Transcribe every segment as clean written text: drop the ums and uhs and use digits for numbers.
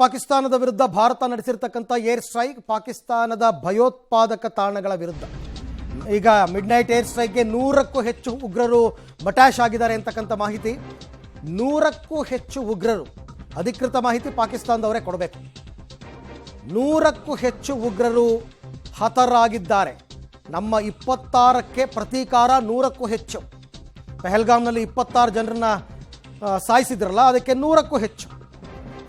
ಪಾಕಿಸ್ತಾನದ ವಿರುದ್ಧ Bharat ನಡೆಸಿರ್ತಕ್ಕಂಥ air strike ಪಾಕಿಸ್ತಾನದ ಭಯೋತ್ಪಾದಕ ತಾಣಗಳ ವಿರುದ್ಧ ಈಗ ಮಿಡ್ ನೈಟ್ ಏರ್ ಸ್ಟ್ರೈಕ್ಗೆ 100ಕ್ಕೂ ಹೆಚ್ಚು ಉಗ್ರರು ಮಟಾಶ್ ಆಗಿದ್ದಾರೆ ಅಂತಕ್ಕಂಥ ಮಾಹಿತಿ. 100ಕ್ಕೂ ಹೆಚ್ಚು ಉಗ್ರರು, ಅಧಿಕೃತ ಮಾಹಿತಿ ಪಾಕಿಸ್ತಾನದವರೇ ಕೊಡಬೇಕು. 100ಕ್ಕೂ ಹೆಚ್ಚು ಉಗ್ರರು ಹತರಾಗಿದ್ದಾರೆ. ನಮ್ಮ 26ಕ್ಕೆ ಪ್ರತೀಕಾರ 100ಕ್ಕೂ ಹೆಚ್ಚು. ಪಹಲ್ಗಾಮ್ನಲ್ಲಿ 26 ಜನರನ್ನ ಸಾಯಿಸಿದ್ರಲ್ಲ, ಅದಕ್ಕೆ 100ಕ್ಕೂ ಹೆಚ್ಚು.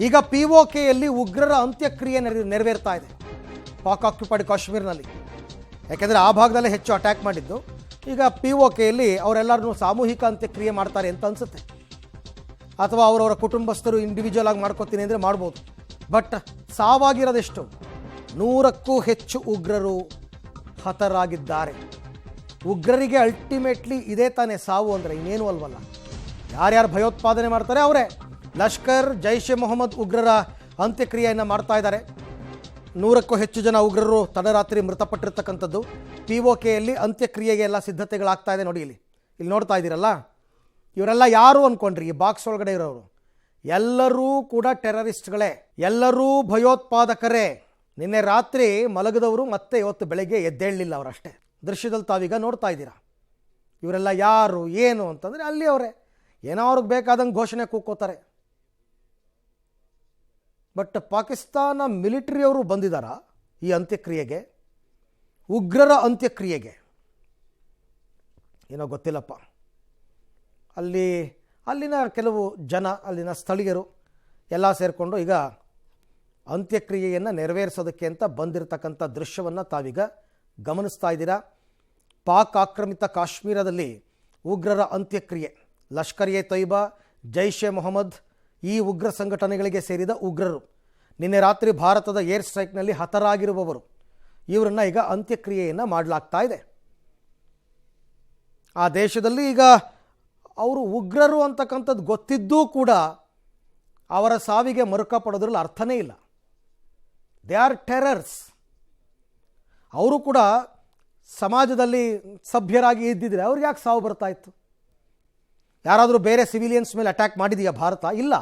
ಈಗ POKಯಲ್ಲಿ ಉಗ್ರರ ಅಂತ್ಯಕ್ರಿಯೆ ನೆರವೇರ್ತಾ ಇದೆ ಪಾಕ್ ಆಕ್ಯುಪೈಡ್ ಕಾಶ್ಮೀರ್ನಲ್ಲಿ. ಯಾಕೆಂದರೆ ಆ ಭಾಗದಲ್ಲೇ ಹೆಚ್ಚು ಅಟ್ಯಾಕ್ ಮಾಡಿದ್ದು. ಈಗ POKಯಲ್ಲಿ ಅವರೆಲ್ಲರನ್ನೂ ಸಾಮೂಹಿಕ ಅಂತ್ಯಕ್ರಿಯೆ ಮಾಡ್ತಾರೆ ಅಂತ ಅನಿಸುತ್ತೆ, ಅಥವಾ ಅವರವರ ಕುಟುಂಬಸ್ಥರು ಇಂಡಿವಿಜುವಲ್ ಆಗಿ ಮಾಡ್ಕೋತೀನಿ ಅಂದರೆ ಮಾಡ್ಬೋದು. ಬಟ್ ಸಾವಾಗಿರೋದೆಷ್ಟು? 100ಕ್ಕೂ ಹೆಚ್ಚು ಉಗ್ರರು ಹತರಾಗಿದ್ದಾರೆ. ಉಗ್ರರಿಗೆ ಅಲ್ಟಿಮೇಟ್ಲಿ ಇದೇ ತಾನೇ ಸಾವು ಅಂದರೆ, ಇನ್ನೇನು ಅಲ್ವಲ್ಲ. ಯಾರ್ಯಾರು ಭಯೋತ್ಪಾದನೆ ಮಾಡ್ತಾರೆ ಅವರೇ. ಲಷ್ಕರ್, ಜೈಷ್ ಎ ಮೊಹಮ್ಮದ್ ಉಗ್ರರ ಅಂತ್ಯಕ್ರಿಯೆಯನ್ನು ಮಾಡ್ತಾ ಇದ್ದಾರೆ. 100ಕ್ಕೂ ಹೆಚ್ಚು ಜನ ಉಗ್ರರು ತಡರಾತ್ರಿ ಮೃತಪಟ್ಟಿರ್ತಕ್ಕಂಥದ್ದು. POKಯಲ್ಲಿ ಅಂತ್ಯಕ್ರಿಯೆಗೆ ಎಲ್ಲ ಸಿದ್ಧತೆಗಳಾಗ್ತಾ ಇದೆ. ನೋಡಿ, ಇಲ್ಲಿ ನೋಡ್ತಾ ಇದ್ದೀರಲ್ಲ, ಇವರೆಲ್ಲ ಯಾರು ಅಂದ್ಕೊಂಡ್ರಿ? ಈ ಬಾಕ್ಸ್ ಒಳಗಡೆ ಇರೋರು ಎಲ್ಲರೂ ಕೂಡ ಟೆರರಿಸ್ಟ್ಗಳೇ, ಎಲ್ಲರೂ ಭಯೋತ್ಪಾದಕರೇ. ನಿನ್ನೆ ರಾತ್ರಿ ಮಲಗಿದವರು ಮತ್ತೆ ಇವತ್ತು ಬೆಳಗ್ಗೆ ಎದ್ದೇಳಲಿಲ್ಲ ಅವರಷ್ಟೇ. ದೃಶ್ಯದಲ್ಲಿ ತಾವೀಗ ನೋಡ್ತಾ ಇದ್ದೀರಾ. ಇವರೆಲ್ಲ ಯಾರು ಏನು ಅಂತಂದರೆ ಅಲ್ಲಿ ಅವರೇ, ಏನೋ ಅವ್ರಿಗೆ ಬೇಕಾದಂಗೆ ಘೋಷಣೆ ಕೂಕ್ಕೋತಾರೆ. ಬಟ್ ಪಾಕಿಸ್ತಾನ ಮಿಲಿಟರಿಯವರು ಬಂದಿದ್ದಾರಾ ಈ ಅಂತ್ಯಕ್ರಿಯೆಗೆ, ಉಗ್ರರ ಏನೋ ಗೊತ್ತಿಲ್ಲಪ್ಪ. ಅಲ್ಲಿನ ಕೆಲವು ಜನ, ಅಲ್ಲಿನ ಸ್ಥಳೀಯರು ಎಲ್ಲ ಸೇರಿಕೊಂಡು ಈಗ ಅಂತ್ಯಕ್ರಿಯೆಯನ್ನು ನೆರವೇರಿಸೋದಕ್ಕೆ ಅಂತ ಬಂದಿರತಕ್ಕಂಥ ದೃಶ್ಯವನ್ನು ತಾವೀಗ ಗಮನಿಸ್ತಾ ಇದ್ದೀರಾ. ಪಾಕ್ ಆಕ್ರಮಿತ ಕಾಶ್ಮೀರದಲ್ಲಿ ಉಗ್ರರ ಅಂತ್ಯಕ್ರಿಯೆ. ಲಷ್ಕರ್ ಎ ತೊಯ್ಬಾ, ಜೈಷ್ ಎ ಮೊಹಮ್ಮದ್ ಈ ಉಗ್ರ ಸಂಘಟನೆಗಳಿಗೆ ಸೇರಿದ ಉಗ್ರರು ನಿನ್ನೆ ರಾತ್ರಿ ಭಾರತದ ಏರ್ ಸ್ಟ್ರೈಕ್ನಲ್ಲಿ ಹತರಾಗಿರುವವರು. ಇವರನ್ನು ಈಗ ಅಂತ್ಯಕ್ರಿಯೆಯನ್ನು ಮಾಡಲಾಗ್ತಾ ಇದೆ. ಆ ದೇಶದಲ್ಲಿ ಈಗ ಅವರು ಉಗ್ರರು ಅಂತಕ್ಕಂಥದ್ದು ಗೊತ್ತಿದ್ದೂ ಕೂಡ ಅವರ ಸಾವಿಗೆ ಮರುಕ ಪಡೋದ್ರಲ್ಲಿ ಅರ್ಥನೇ ಇಲ್ಲ. They are ಟೆರರ್ಸ್. ಅವರು ಕೂಡ ಸಮಾಜದಲ್ಲಿ ಸಭ್ಯರಾಗಿ ಇದ್ದಿದ್ರೆ ಅವ್ರಿಗೆ ಯಾಕೆ ಸಾವು ಬರ್ತಾ ಇತ್ತು? ಯಾರಾದರೂ ಬೇರೆ ಸಿವಿಲಿಯನ್ಸ್ ಮೇಲೆ ಅಟ್ಯಾಕ್ ಮಾಡಿದೆಯಾ ಭಾರತ? ಇಲ್ಲ.